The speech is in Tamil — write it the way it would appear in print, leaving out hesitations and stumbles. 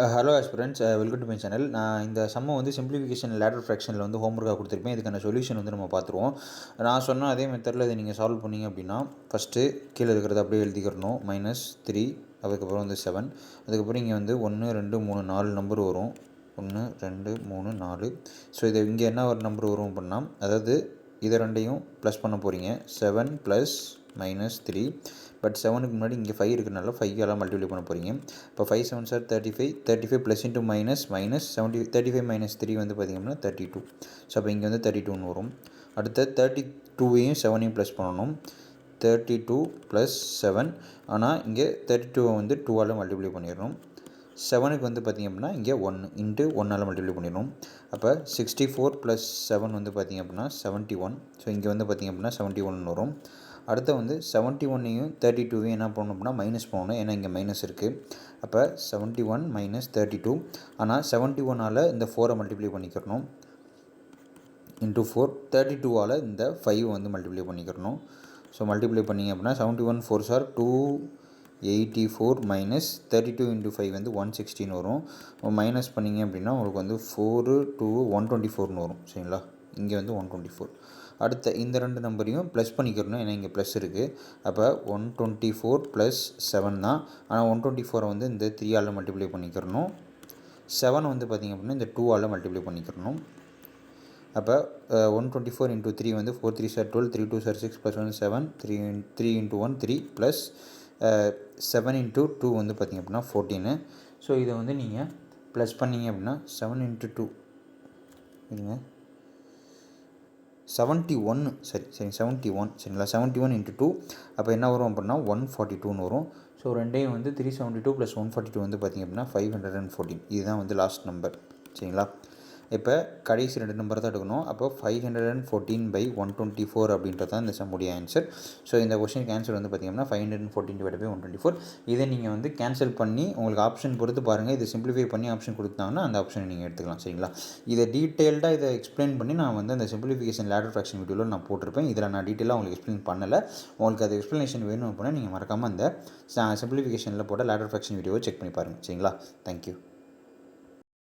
Hello aspirants, welcome to my channel. நான் இந்த சம்மை வந்து சிம்பிளிஃபிகேஷன் லேடர் ஃப்ராக்ஷனில் வந்து ஹோம்ஒர்க்காக கொடுத்துருப்பேன். இதுக்கான சொல்யூஷன் வந்து நம்ம பார்த்துருவோம். நான் சொன்ன அதே மெத்தடில் இதை நீங்கள் சால்வ் பண்ணிங்க அப்படின்னா, ஃபஸ்ட்டு கீழே இருக்கிறத அப்படியே எழுதிக்கிறணும். -3, அதுக்கப்புறம் வந்து 7, அதுக்கப்புறம் இங்கே வந்து 1 2 3 4 நம்பர் வரும். 1 2 3 4. ஸோ இதை இங்கே என்ன ஒரு நம்பர் வரும் அப்படின்னா, அதாவது இதை ரெண்டையும் ப்ளஸ் பண்ண போகிறீங்க. 7 + -3. பட் 7க்கு முன்னாடி இங்கே 5 இருக்கிறனால 5 மல்டிப்ளை பண்ண போகிறீங்க. இப்போ 5 7s are 35. 35 plus into minus 35 - 3 வந்து பார்த்திங்கன்னா 32. ஸோ அப்போ இங்கே வந்து 32ன்னு வரும். அடுத்த 32வையும் 7ஐயும் ப்ளஸ் பண்ணணும். 32 + 7. ஆனால் இங்கே 32 வந்து 2 மல்டிப்ளை பண்ணிடணும். 7க்கு வந்து பார்த்திங்க அப்படின்னா இங்கே 1 இன்ட்டு 1 மல்டிப்ளை பண்ணிடணும். அப்போ 64 + 7 வந்து பார்த்திங்க அப்படின்னா 71. ஸோ இங்கே வந்து பார்த்திங்க அப்படின்னா 71 வரும். அடுத்து வந்து 71ஐயும் 32வையும் என்ன பண்ணணும் அப்படின்னா மைனஸ் பண்ணணும். ஏன்னா இங்கே மைனஸ் இருக்குது. அப்போ 71 - 32. ஆனால் 71ஆல் இந்த 4 மல்டிப்ளை பண்ணிக்கிறணும். இன்ட்டு 4. 32ஆல் இந்த 5 வந்து மல்டிப்ளை பண்ணிக்கிறணும். ஸோ மல்டிப்ளை பண்ணிங்க அப்படின்னா 71 4s are 284 - 32 × 5 வந்து 116 வரும். மைனஸ் பண்ணிங்க அப்படின்னா உங்களுக்கு வந்து 4 2 124ன்னு வரும். சரிங்களா? இங்கே வந்து 124. அடுத்த இந்த ரெண்டு நம்பரையும் ப்ளஸ் பண்ணிக்கிறணும். ஏன்னா இங்கே ப்ளஸ் இருக்குது. அப்போ 124 + 7 தான். ஆனால் 124 வந்து இந்த 3ஆல் மல்டிப்ளை பண்ணிக்கிறணும். 7 வந்து பார்த்திங்க அப்படின்னா இந்த 2ஆல் மல்டிப்ளை பண்ணிக்கிறணும். அப்போ 124 × 3 வந்து 4 3s are 12, 3 2s are 6 + 1 7, 3 × 1 3 + 7 × 2 வந்து பார்த்திங்க அப்படின்னா 14. ஸோ இதை வந்து நீங்கள் ப்ளஸ் பண்ணிங்க அப்படின்னா 7 × 2 இதுங்க 71 71 சரிங்களா? 71 × 2 அப்போ என்ன வரும் அப்படின்னா 142ன்னு வரும். ஸோ ரெண்டையும் வந்து 372 + 142 வந்து பார்த்திங்க அப்படின்னா 514. இதுதான் வந்து லாஸ்ட் நம்பர். சரிங்களா? இப்போ கடைசி ரெண்டு நம்பர் தான் எடுக்கணும். அப்போ 514/124 அப்படின்றது தான் இந்த சம்முடைய ஆன்சர். ஸோ இந்த கொஸ்டினுக்கு ஆன்சர் வந்து பார்த்திங்கன்னா 514/124. இதை நீங்கள் வந்து கேன்சல் பண்ணி உங்களுக்கு ஆப்ஷன் பொறுத்து பாருங்கள். இதை சிம்பிளிஃபை பண்ணி ஆப்ஷன் கொடுத்தாங்கன்னா அந்த ஆப்ஷனை நீங்கள் எடுத்துக்கலாம். சரிங்களா? இதை டீட்டெயில்டாக இதை எக்ஸ்பிளைன் பண்ணி நான் வந்து அந்த சிம்பிளிஃபிகேஷன் லேடர் ஃப்ராக்ஷன் வீடியோவில் நான் போட்டிருப்பேன். இதில் நான் டீட்டெயிலாக உங்களுக்கு எக்ஸ்பிளைன் பண்ணலை. உங்களுக்கு அது எக்ஸ்ப்ளனேஷன் வேணும் அப்படின்னா நீங்கள் மறக்காமல் அந்த சிம்பிளிஃபிகேஷனில் போட்ட லேடர் ஃப்ராக்ஷன் வீடியோவை செக் பண்ணி பாருங்கள். சரிங்களா? தேங்க்யூ.